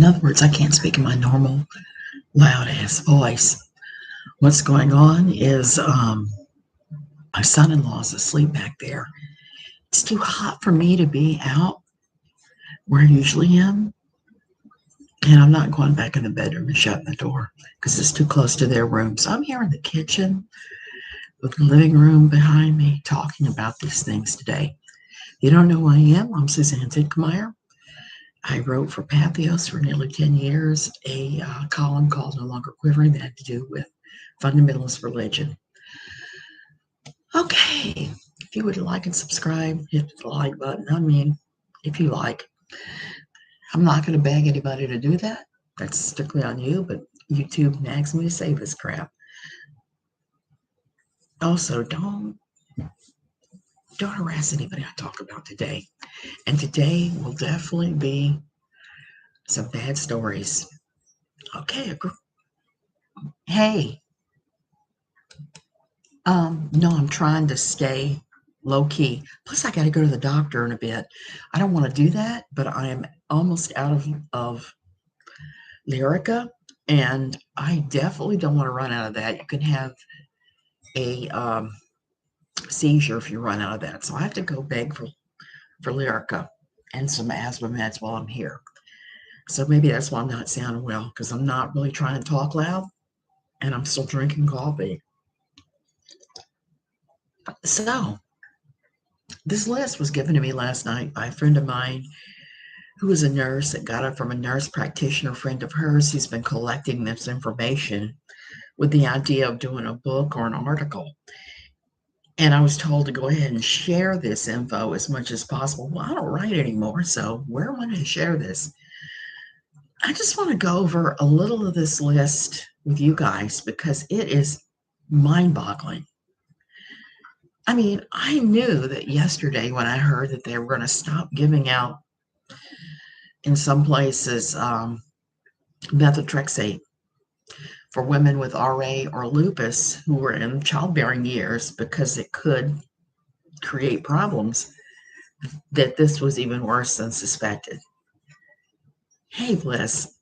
In other words, I can't speak in my normal loud ass voice. What's going on is my son-in-law's asleep back there. It's too hot for me to be out where I usually am. And I'm not going back in the bedroom and shutting the door because it's too close to their room. So I'm here in the kitchen with the living room behind me talking about these things today. You don't know who I am? I'm Suzanne Zinkmeyer. I wrote for Pathos for nearly 10 years, a column called No Longer Quivering that had to do with fundamentalist religion. Okay, if you would like and subscribe, hit the like button. I mean, if you like. I'm not going to beg anybody to do that. That's strictly on you, but YouTube nags me to say this crap. Also, don't harass anybody I talk about today. And today will definitely be some bad stories. Okay. Hey. No, I'm trying to stay low key. Plus, I got to go to the doctor in a bit. I don't want to do that, but I am almost out of Lyrica, and I definitely don't want to run out of that. You can have a seizure if you run out of that. So I have to go beg for Lyrica and some asthma meds while I'm here. So maybe that's why I'm not sounding well, because I'm not really trying to talk loud and I'm still drinking coffee. So this list was given to me last night by a friend of mine who was a nurse that got it from a nurse practitioner friend of hers who's been collecting this information with the idea of doing a book or an article. And I was told to go ahead and share this info as much as possible. Well, I don't write anymore, so where am I going to share this? I just want to go over a little of this list with you guys because it is mind-boggling. I mean, I knew that yesterday when I heard that they were going to stop giving out, in some places, methotrexate for women with RA or lupus who were in childbearing years because it could create problems, that this was even worse than suspected. Hey, Bliss,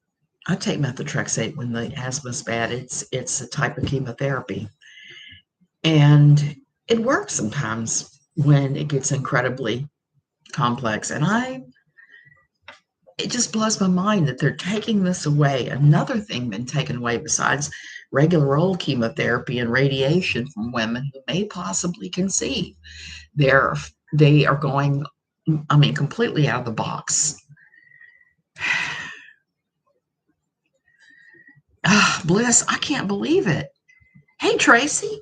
I take methotrexate when the asthma's bad. It's a type of chemotherapy. And it works sometimes when it gets incredibly complex. And it just blows my mind that they're taking this away. Another thing been taken away besides regular old chemotherapy and radiation from women who may possibly conceive. They are going, I mean, completely out of the box. Bliss, I can't believe it. Hey, Tracy,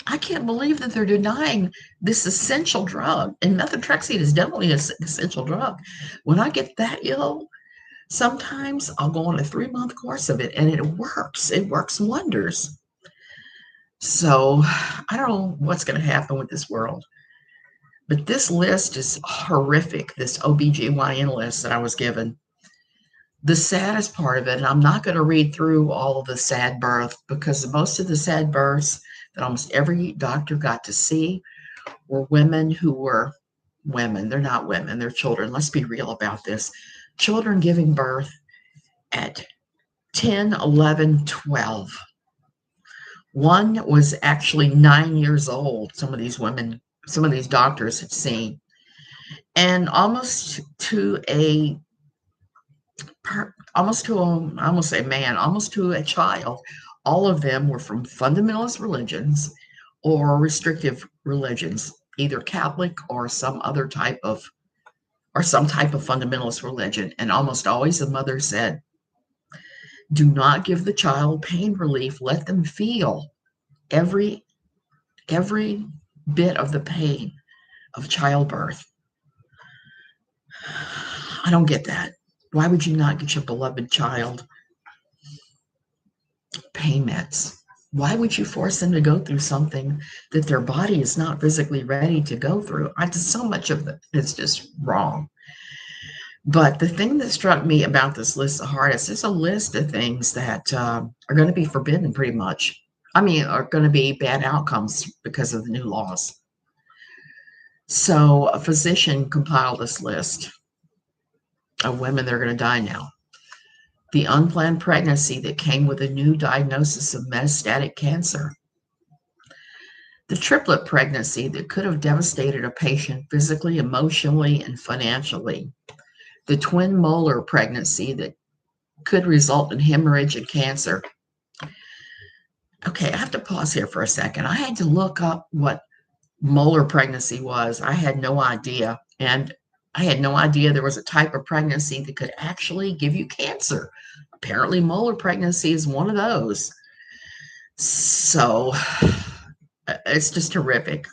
I can't believe that they're denying this essential drug. And methotrexate is definitely an essential drug. When I get that ill, sometimes I'll go on a 3-month course of it, and it works. It works wonders. So I don't know what's going to happen with this world. But this list is horrific, this OBGYN list that I was given. The saddest part of it, and I'm not going to read through all of the sad birth because most of the sad births that almost every doctor got to see were women who were women. They're not women, they're children. Let's be real about this. Children giving birth at 10, 11, 12. One was actually 9 years old, some of these women, some of these doctors had seen. And almost to a child, all of them were from fundamentalist religions or restrictive religions, either Catholic or some type of fundamentalist religion. And almost always the mother said, do not give the child pain relief. Let them feel every bit of the pain of childbirth. I don't get that. Why would you not get your beloved child pain meds? Why would you force them to go through something that their body is not physically ready to go through? So much of it is just wrong. But the thing that struck me about this list the hardest is a list of things that are going to be forbidden pretty much. I mean, are going to be bad outcomes because of the new laws. So a physician compiled this list of women that are going to die now. the unplanned pregnancy that came with a new diagnosis of metastatic cancer, the triplet pregnancy that could have devastated a patient physically, emotionally, and financially, the twin molar pregnancy that could result in hemorrhage and cancer. Okay, I have to pause here for a second. I had to look up what molar pregnancy was. I had no idea. And I had no idea there was a type of pregnancy that could actually give you cancer. Apparently, molar pregnancy is one of those. So it's just horrific.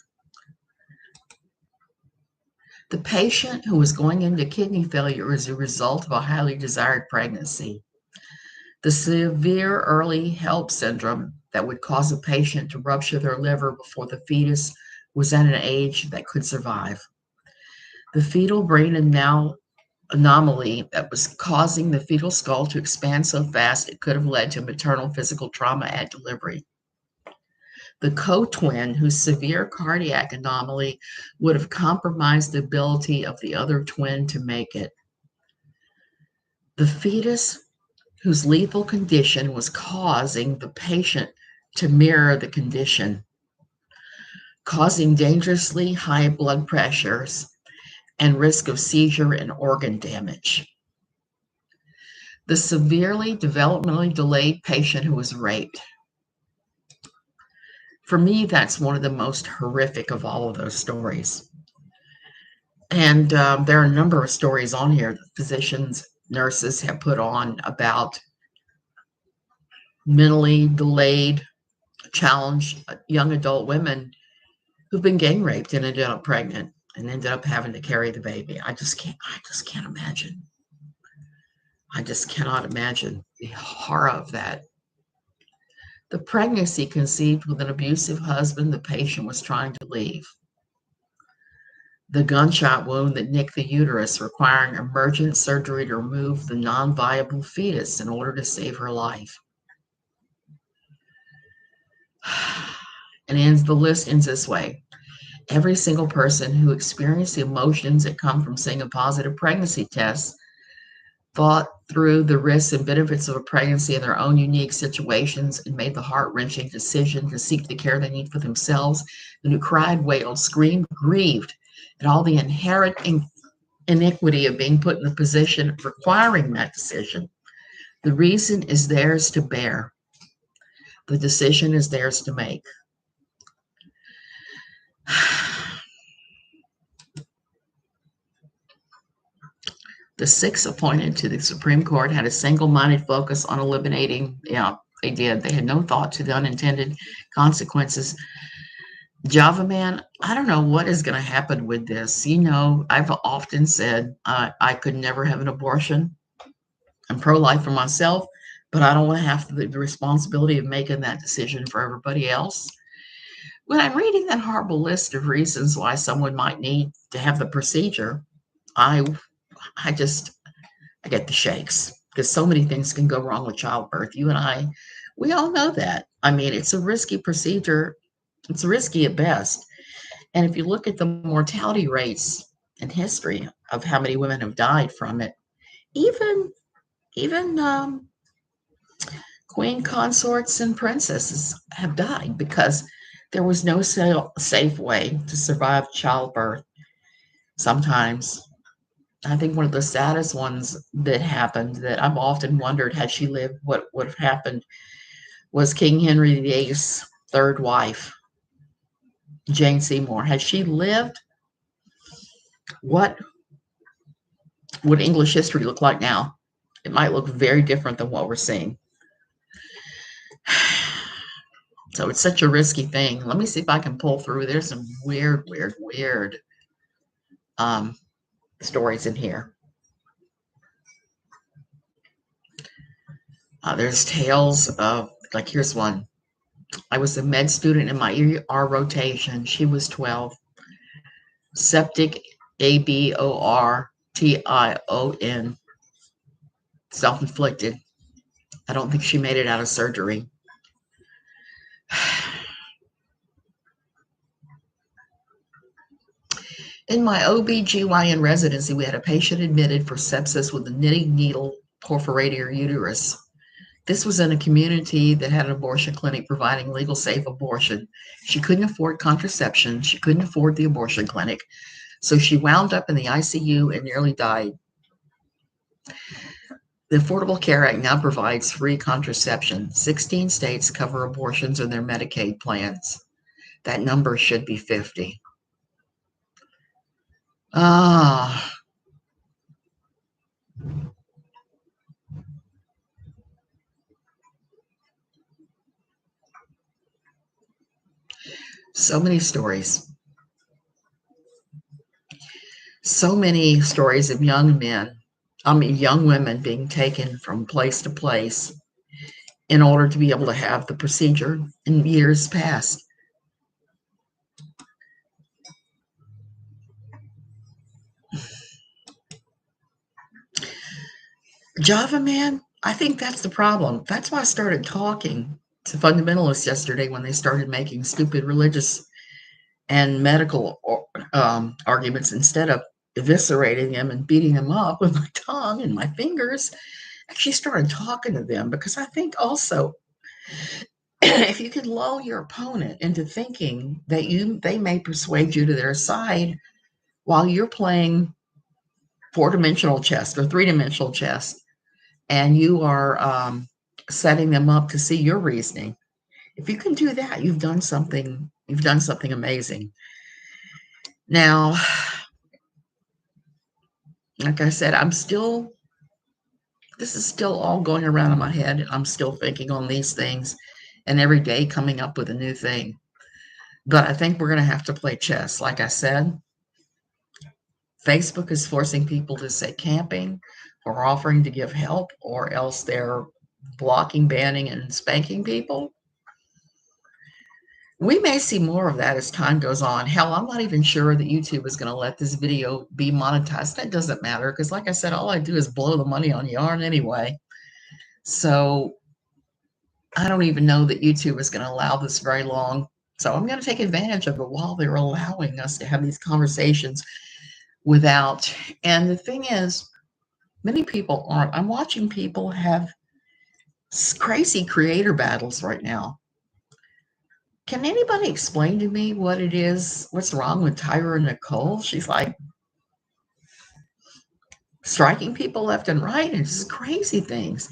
The patient who was going into kidney failure as a result of a highly desired pregnancy. The severe early help syndrome that would cause a patient to rupture their liver before the fetus was at an age that could survive. The fetal brain anomaly that was causing the fetal skull to expand so fast it could have led to maternal physical trauma at delivery. The co-twin whose severe cardiac anomaly would have compromised the ability of the other twin to make it. The fetus whose lethal condition was causing the patient to mirror the condition, causing dangerously high blood pressures and risk of seizure and organ damage. The severely developmentally delayed patient who was raped. For me, that's one of the most horrific of all of those stories. And there are a number of stories on here that physicians, nurses have put on about mentally delayed, challenged young adult women who've been gang raped and ended up pregnant and ended up having to carry the baby. I just can't imagine. I just cannot imagine the horror of that. The pregnancy conceived with an abusive husband the patient was trying to leave. The gunshot wound that nicked the uterus, requiring emergent surgery to remove the non-viable fetus in order to save her life. And the list ends this way. Every single person who experienced the emotions that come from seeing a positive pregnancy test thought through the risks and benefits of a pregnancy in their own unique situations and made the heart-wrenching decision to seek the care they need for themselves, and who cried, wailed, screamed, grieved at all the inherent iniquity of being put in the position requiring that decision. The reason is theirs to bear. The decision is theirs to make. The six appointed to the Supreme Court had a single-minded focus on eliminating, they did. They had no thought to the unintended consequences. Java Man, I don't know what is going to happen with this. I've often said I could never have an abortion. I'm pro-life for myself, but I don't want to have the responsibility of making that decision for everybody else. When I'm reading that horrible list of reasons why someone might need to have the procedure, I get the shakes because so many things can go wrong with childbirth. You and I, we all know that. I mean, it's a risky procedure. It's risky at best. And if you look at the mortality rates in history of how many women have died from it, even queen consorts and princesses have died because there was no safe way to survive childbirth. Sometimes I think one of the saddest ones that happened that I've often wondered, had she lived, what would have happened, was King Henry VIII's third wife, Jane Seymour. Had she lived, what would English history look like now? It might look very different than what we're seeing. So it's such a risky thing. Let me see if I can pull through. There's some weird stories in here. There's tales of, like, here's one. I was a med student in my ER rotation. She was 12. Septic, abortion, self-inflicted. I don't think she made it out of surgery. In my OBGYN residency, we had a patient admitted for sepsis with a knitting needle perforated her uterus. This was in a community that had an abortion clinic providing legal safe abortion. She couldn't afford contraception. She couldn't afford the abortion clinic. So she wound up in the ICU and nearly died. The Affordable Care Act now provides free contraception. 16 states cover abortions in their Medicaid plans. That number should be 50. Ah, so many stories. So many stories of young women being taken from place to place in order to be able to have the procedure in years past. Java man, I think that's the problem. That's why I started talking to fundamentalists yesterday when they started making stupid religious and medical arguments instead of eviscerating them and beating them up with my tongue and my fingers. Actually started talking to them because I think also if you can lull your opponent into thinking that they may persuade you to their side while you're playing four-dimensional chess or three-dimensional chess, and you are setting them up to see your reasoning. If you can do that, you've done something amazing. Now, like I said, this is still all going around in my head. I'm still thinking on these things and every day coming up with a new thing. But I think we're going to have to play chess. Like I said, Facebook is forcing people to say camping or offering to give help, or else they're blocking, banning, and spanking people. We may see more of that as time goes on. Hell, I'm not even sure that YouTube is going to let this video be monetized. That doesn't matter because, like I said, all I do is blow the money on yarn anyway. So I don't even know that YouTube is going to allow this very long. So I'm going to take advantage of it while they're allowing us to have these conversations without. And the thing is, many people aren't. I'm watching people have crazy creator battles right now. Can anybody explain to me what it is? What's wrong with Tyra Nicole? She's like striking people left and right and just crazy things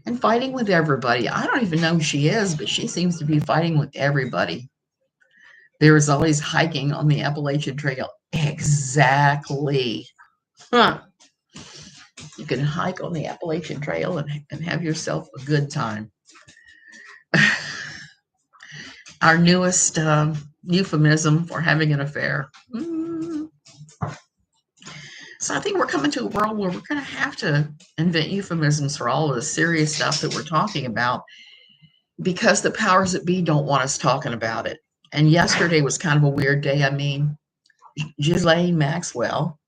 and fighting with everybody. I don't even know who she is, but she seems to be fighting with everybody. There is always hiking on the Appalachian Trail. Exactly. Huh. You can hike on the Appalachian Trail and have yourself a good time. Our newest euphemism for having an affair. So I think we're coming to a world where we're going to have to invent euphemisms for all of the serious stuff that we're talking about because the powers that be don't want us talking about it. And yesterday was kind of a weird day. I mean, Ghislaine Maxwell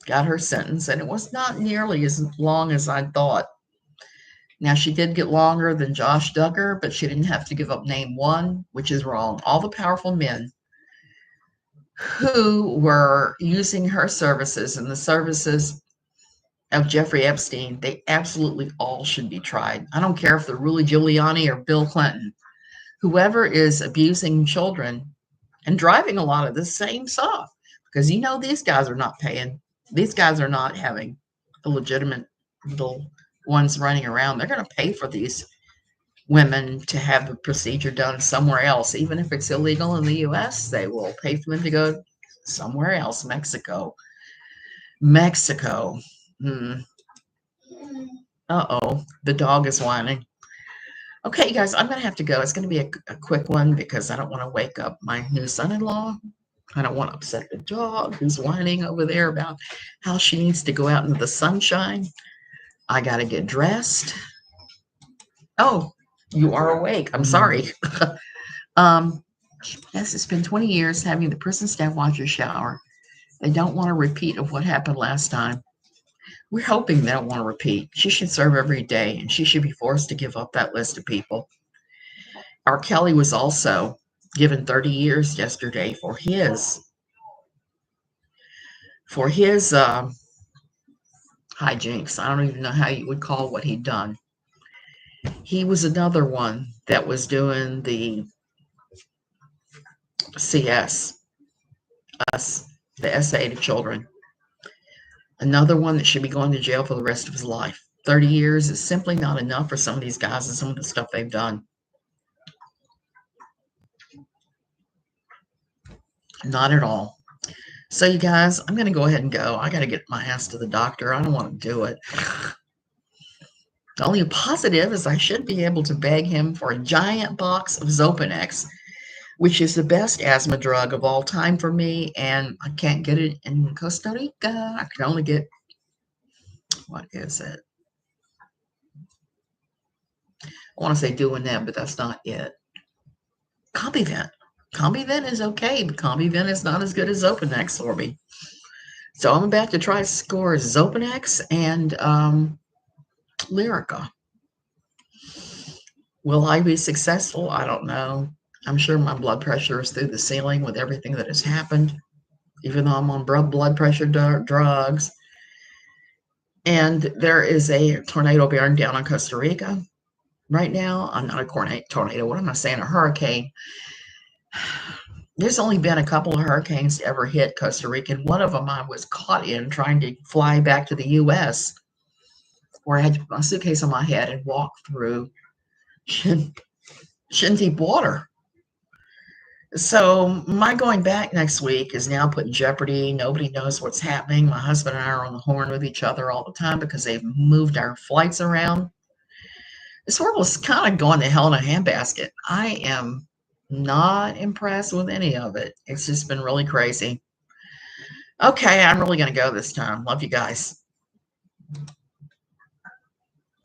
got her sentence, and it was not nearly as long as I thought. Now, she did get longer than Josh Duggar, but she didn't have to give up name one, which is wrong. All the powerful men who were using her services and the services of Jeffrey Epstein, they absolutely all should be tried. I don't care if they're Rudy Giuliani or Bill Clinton. Whoever is abusing children and driving a lot of the same stuff, because these guys are not paying. These guys are not having the legitimate little ones running around. They're going to pay for these women to have the procedure done somewhere else. Even if it's illegal in the U.S., they will pay for them to go somewhere else. Mexico. Uh-oh, the dog is whining. Okay, you guys, I'm going to have to go. It's going to be a quick one because I don't want to wake up my new son-in-law. I don't want to upset the dog who's whining over there about how she needs to go out into the sunshine. I got to get dressed. Oh, you are awake. I'm sorry. Yes, it's been 20 years having the prison staff watch your shower. They don't want a repeat of what happened last time. We're hoping they don't want to repeat. She should serve every day, and she should be forced to give up that list of people. R. Kelly was also given 30 years yesterday for his hijinks. I don't even know how you would call what he'd done. He was another one that was doing the CS, us, the SA to children. Another one that should be going to jail for the rest of his life. 30 years is simply not enough for some of these guys and some of the stuff they've done. Not at all. So, you guys, I'm going to go ahead and go. I got to get my ass to the doctor. I don't want to do it. The only positive is I should be able to beg him for a giant box of Zopanex, which is the best asthma drug of all time for me, and I can't get it in Costa Rica. I can only get, what is it? I want to say doing that, but that's not it. Combivent. Combivent is okay, but Combivent is not as good as Zopanex for me. So I'm about to try to score Zopanex and Lyrica. Will I be successful? I don't know. I'm sure my blood pressure is through the ceiling with everything that has happened, even though I'm on blood pressure drugs. And there is a tornado bearing down on Costa Rica right now. I'm not a tornado. What am I saying? A hurricane. There's only been a couple of hurricanes to ever hit Costa Rica, and one of them I was caught in trying to fly back to the U.S., where I had to put my suitcase on my head and walk through shin deep water. So my going back next week is now put in jeopardy. Nobody knows what's happening. My husband and I are on the horn with each other all the time because they've moved our flights around. This world is kind of going to hell in a handbasket. I am not impressed with any of it. It's just been really crazy. Okay, I'm really going to go this time. Love you guys.